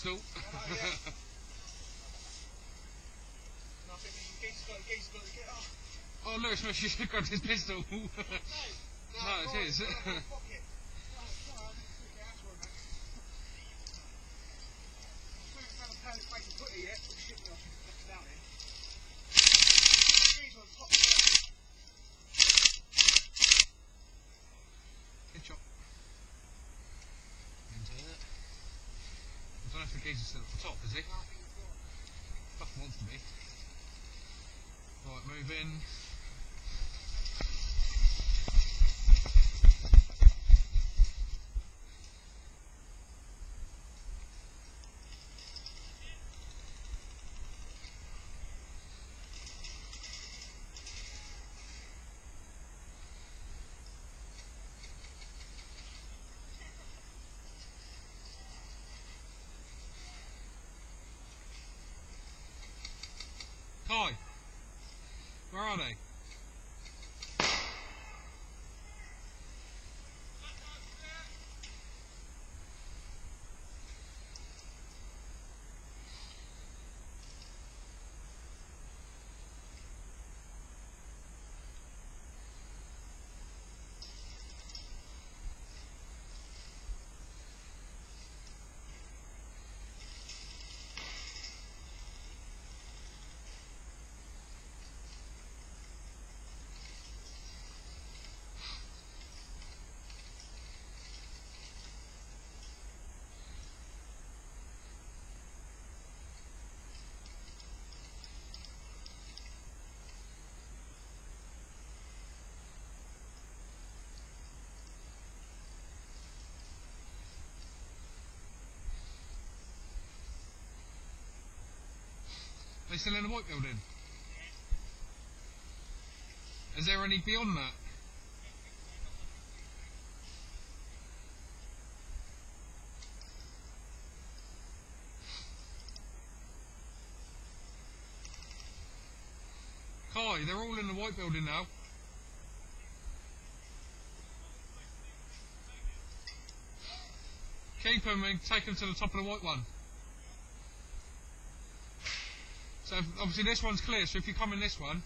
pistol. Oh look, she's got his pistol. No, it's his. Good shot. Into it. I don't know if the geezer's still at the top, is he? Fucking wants to be. Right, move in. Kai, where are they? They still in the white building? Is there any beyond that? Kai, they're all in the white building now. Keep them and take them to the top of the white one. So obviously this one's clear, so if you come in this one,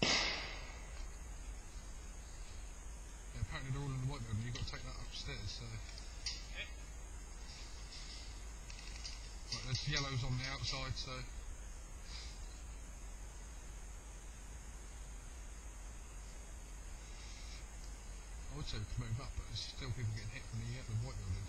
yeah, apparently they're all in the white building, you've got to take that upstairs, so right, there's yellows on the outside, so I would say we can move up, but there's still people getting hit from the white building.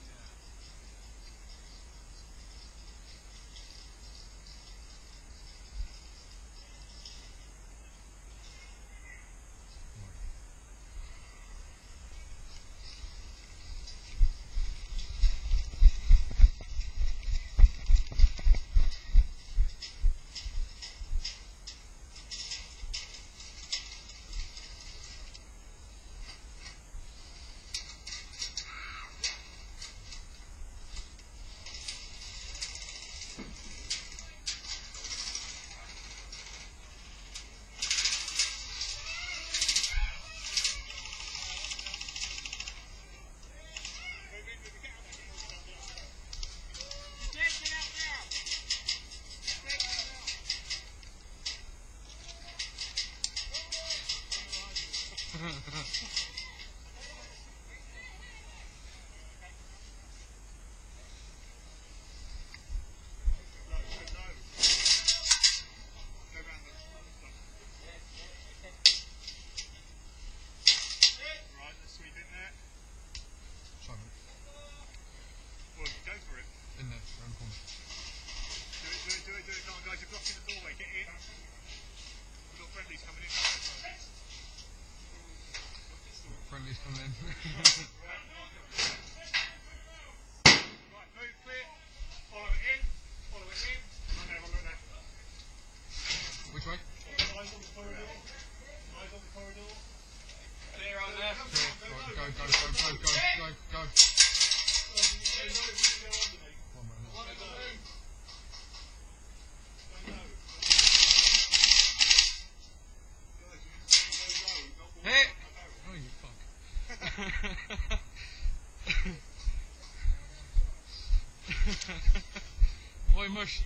Friendly's coming in. Right, move clear. Follow it in. Follow it in. Look there. Which way? Eyes on the corridor. Eyes on the corridor. Clear on there. Clear. Right, go. One minute. Oi, mush.